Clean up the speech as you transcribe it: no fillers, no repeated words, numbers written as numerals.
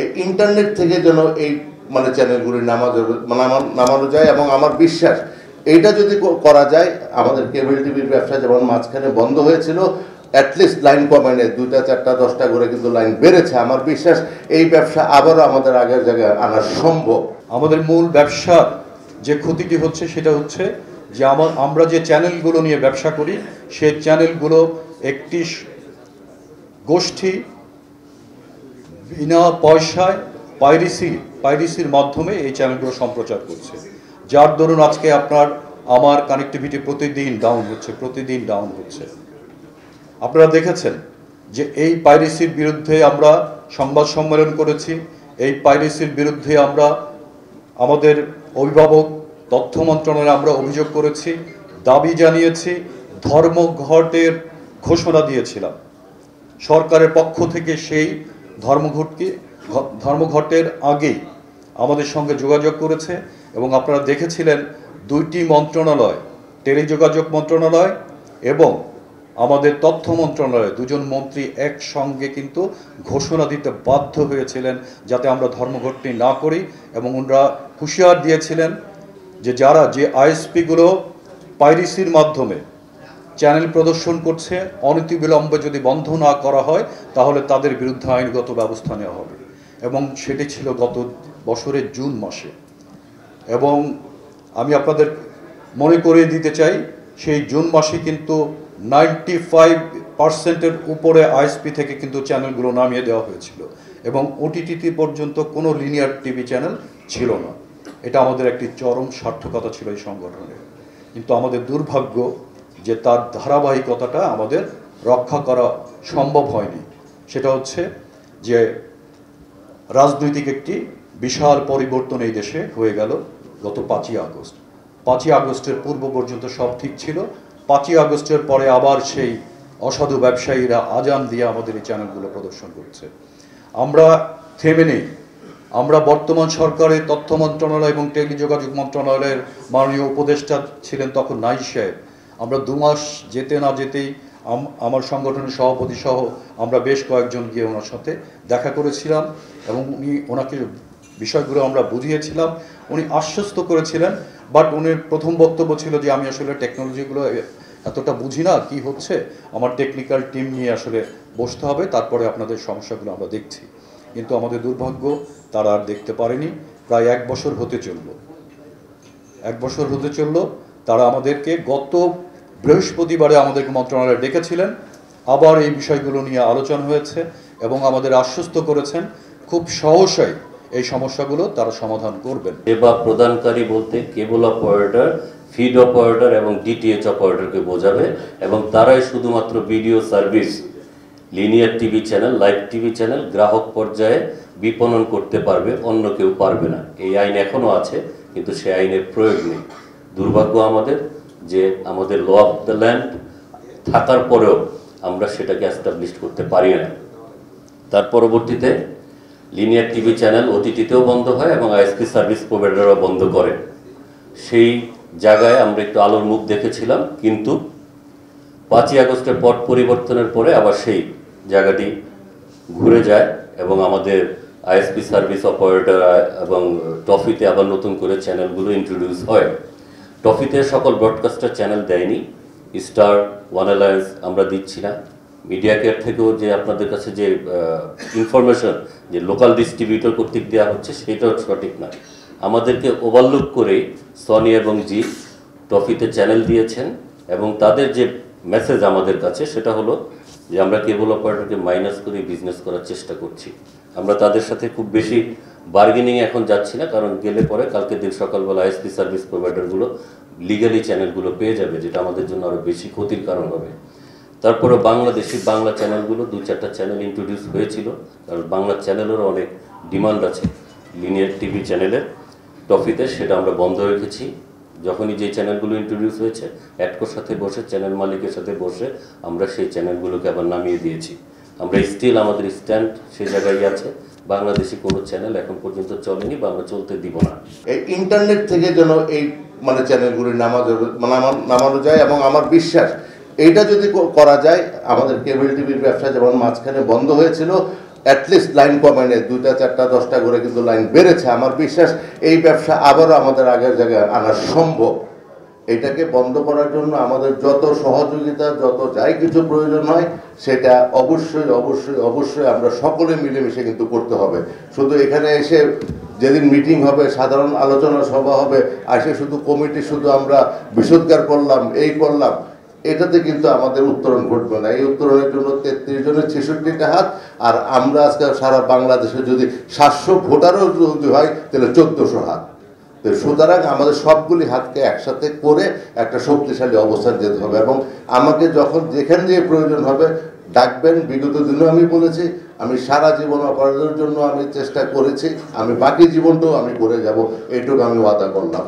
এই ইন্টারনেট থেকে যেন এই চ্যানেলগুলি নামানো যায়, এবং আমার বিশ্বাস এইটা যদি করা যায়, আমাদের কেবল টিভির ব্যবসা যেমন মাঝখানে বন্ধ হয়েছিল, অ্যাটলিস্ট লাইন কমে নেই, 2টা 4টা 10টা করে কিন্তু লাইন বেড়েছে। আমার বিশ্বাস এই ব্যবসা আবারও আমাদের আগের জায়গায় আনা সম্ভব। আমাদের মূল ব্যবসার যে ক্ষতিটি হচ্ছে সেটা হচ্ছে যে আমরা যে চ্যানেলগুলো নিয়ে ব্যবসা করি সেই চ্যানেলগুলো একটি গোষ্ঠী বিনা পয়সায় পাইরেসির মাধ্যমে এই চ্যানেলগুলো সম্প্রচার করছে, যার দরুন আজকে আমার কানেক্টিভিটি প্রতিদিন ডাউন হচ্ছে। আপনারা দেখেছেন যে এই পাইরেসির বিরুদ্ধে আমরা সংবাদ সম্মেলন করেছি, এই পাইরেসির বিরুদ্ধে আমরা আমাদের অভিভাবক তথ্য মন্ত্রণালয়ে আমরা অভিযোগ করেছি, দাবি জানিয়েছি, ধর্মঘটের ঘোষণা দিয়েছিলাম। সরকারের পক্ষ থেকে সেই ধর্মঘটের আগেই আমাদের সঙ্গে যোগাযোগ করেছে, এবং আপনারা দেখেছিলেন 2টি মন্ত্রণালয়, টেলিযোগাযোগ মন্ত্রণালয় এবং আমাদের তথ্য মন্ত্রণালয়, 2জন মন্ত্রী একসঙ্গে কিন্তু ঘোষণা দিতে বাধ্য হয়েছিলেন যাতে আমরা ধর্মঘটটি না করি, এবং ওনারা হুঁশিয়ার দিয়েছিলেন যে যে আইএসপিগুলো পাইরেসির মাধ্যমে চ্যানেল প্রদর্শন করছে, অনতিবিলম্বে যদি বন্ধ না করা হয় তাহলে তাদের বিরুদ্ধে আইনগত ব্যবস্থা নেওয়া হবে। এবং সেটি ছিল গত বছরের জুন মাসে। এবং আমি আপনাদের মনে করিয়ে দিতে চাই, সেই জুন মাসে কিন্তু 95%-এর উপরে আইএসপি থেকে কিন্তু চ্যানেলগুলো নামিয়ে দেওয়া হয়েছিল, এবং ওটিটি পর্যন্ত কোনো লিনিয়ার টিভি চ্যানেল ছিল না। এটা আমাদের একটি চরম সার্থকতা ছিল এই সংগঠনের। কিন্তু আমাদের দুর্ভাগ্য যে তার ধারাবাহিকতাটা আমাদের রক্ষা করা সম্ভব হয়নি। সেটা হচ্ছে যে রাজনৈতিক একটি বিশাল পরিবর্তন এই দেশে হয়ে গেল গত 5ই আগস্ট। 5ই আগস্টের পূর্ব পর্যন্ত সব ঠিক ছিল। 5ই আগস্টের পরে আবার সেই অসাধু ব্যবসায়ীরা আজান দিয়ে আমাদের এই চ্যানেলগুলো প্রদর্শন করছে। আমরা থেমে নেই। আমরা বর্তমান সরকারের তথ্য মন্ত্রণালয় এবং টেলিযোগাযোগ মন্ত্রণালয়ের মাননীয় উপদেষ্টা ছিলেন তখন নাইস সাহেব। আমরা 2 মাস যেতে না যেতেই আমার সংগঠনের সভাপতি সহ আমরা বেশ কয়েকজন গিয়ে ওনার সাথে দেখা করেছিলাম, এবং ওনাকে বিষয়গুলো আমরা বুঝিয়েছিলাম। উনি আশ্বস্ত করেছিলেন, বাট উনির প্রথম বক্তব্য ছিল যে আমি আসলে টেকনোলজিগুলো এতটা বুঝি না, কি হচ্ছে, আমার টেকনিক্যাল টিম নিয়ে আসলে বসতে হবে, তারপরে আপনাদের সমস্যাগুলো আমরা দেখছি। কিন্তু আমাদের দুর্ভাগ্য তারা আর দেখতে পারেনি। প্রায় 1 বছর হতে চলল। তারা আমাদেরকে গত বৃহস্পতিবারে আমাদেরকে মন্ত্রণালয়ে ডেকেছিলেন, আবার এই বিষয়গুলো নিয়ে আলোচনা হয়েছে, এবং আমাদের আশ্বস্ত করেছেন খুব সহসাই এই সমস্যাগুলো তারা সমাধান করবেন। সেবা প্রদানকারী বলতে কেবল অপারেটর, ফিড অপারেটর এবং ডিটিএইচ অপারেটরকে বোঝাবে, এবং তারাই শুধুমাত্র video service, linear TV channel, live TV channel গ্রাহক পর্যায়ে বিপণন করতে পারবে, অন্য কেউ পারবে না। এই আইন এখনও আছে, কিন্তু সেই আইনের প্রয়োগ নেই। দুর্ভাগ্য আমাদের যে আমাদের ল অফ দ্য ল্যান্ড থাকার পরেও আমরা সেটাকে এস্টাবলিশ করতে পারি না। তার পরবর্তীতে লিনিয়ার টিভি চ্যানেল ওটিটিতেও বন্ধ হয় এবং আইএসপি সার্ভিস প্রোভাইডাররা বন্ধ করে। সেই জায়গায় আমরা একটু আলোর মুখ দেখেছিলাম, কিন্তু 5ই আগস্টের পট পরিবর্তনের পরে আবার সেই জায়গাটি ঘুরে যায়, এবং আমাদের আইএসপি সার্ভিস অপারেটর এবং টফিতে আবার নতুন করে চ্যানেলগুলো ইন্ট্রোডিউস হয়। টফিতে সকল ব্রডকাস্টার চ্যানেল দেয়নি, স্টার, ওয়ান অ্যালায়েন্স আমরা দিচ্ছি না। মিডিয়া কেয়ার থেকেও যে আপনাদের কাছে যে ইনফরমেশন যে লোকাল ডিস্ট্রিবিউটর কর্তৃক দেওয়া হচ্ছে সেটাও সঠিক না। আমাদেরকে ওভারলুক করে সনি এবং জি টফিতে চ্যানেল দিয়েছেন, এবং তাদের যে মেসেজ আমাদের কাছে সেটা হলো যে আমরা কেবল অপারেটরকে মাইনাস করে বিজনেস করার চেষ্টা করছি। আমরা তাদের সাথে খুব বেশি বার্গেনিং এখন যাচ্ছি না, কারণ গেলে পরে কালকের দিন সকালবেলা আইএসপি সার্ভিস প্রোভাইডারগুলো লিগালি চ্যানেলগুলো পেয়ে যাবে, যেটা আমাদের জন্য আরও বেশি ক্ষতির কারণ হবে। তারপরে বাংলা চ্যানেলগুলো 2-4টা চ্যানেল ইন্ট্রোডিউস হয়েছিল, কারণ বাংলা চ্যানেলেরও অনেক ডিমান্ড আছে লিনিয়ার টিভি চ্যানেলের। টফিতে সেটা আমরা বন্ধ রেখেছি। যখনই যে চ্যানেলগুলো ইন্ট্রোডিউস হয়েছে অ্যাডকোর সাথে বসে, চ্যানেল মালিকের সাথে বসে আমরা সেই চ্যানেলগুলোকে আবার নামিয়ে দিয়েছি। আমরা স্টিল আমাদের স্ট্যান্ড সেই জায়গায় আছে। বাংলাদেশি কোনো চ্যানেল এখন পর্যন্ত চলেনি বা আমরা চলতে দিব না। এই ইন্টারনেট থেকে যেন এই চ্যানেলগুলি নামানো যায়, এবং আমার বিশ্বাস এইটা যদি করা যায়, আমাদের কেবল টিভির ব্যবসা যেমন মাঝখানে বন্ধ হয়েছিল, অ্যাটলিস্ট লাইন কমে নেই, 2টা 4টা 10টা করে কিন্তু লাইন বেড়েছে। আমার বিশ্বাস এই ব্যবসা আবারও আমাদের আগের জায়গায় আনা সম্ভব। এটাকে বন্ধ করার জন্য আমাদের যত সহযোগিতা, যত যাই কিছু প্রয়োজন হয়, সেটা অবশ্যই অবশ্যই অবশ্যই আমরা সকলে মিলেমিশে কিন্তু করতে হবে। শুধু এখানে এসে যেদিন মিটিং হবে, সাধারণ আলোচনা সভা হবে, এসে শুধু কমিটি শুধু আমরা বিশোধগার করলাম, এই করলাম, এটাতে কিন্তু আমাদের উত্তরণ ঘটবে না। এই উত্তরণের জন্য 33 জনের 66টা হাত, আর আমরা আজকে সারা বাংলাদেশে যদি 700 ভোটারও যদি হয় তাহলে 1400 হাত। তো সুতরাং আমাদের সবগুলি হাতকে একসাথে করে একটা শক্তিশালী অবস্থান যেতে হবে, এবং আমাকে যখন যেখানে যে প্রয়োজন হবে ডাকবেন। বিগত দিনেও আমি বলেছি, আমি সারা জীবন অপরাধের জন্য আমি চেষ্টা করেছি, আমি বাকি জীবনটাও আমি করে যাব, এইটুকু আমি ওয়াদা করলাম।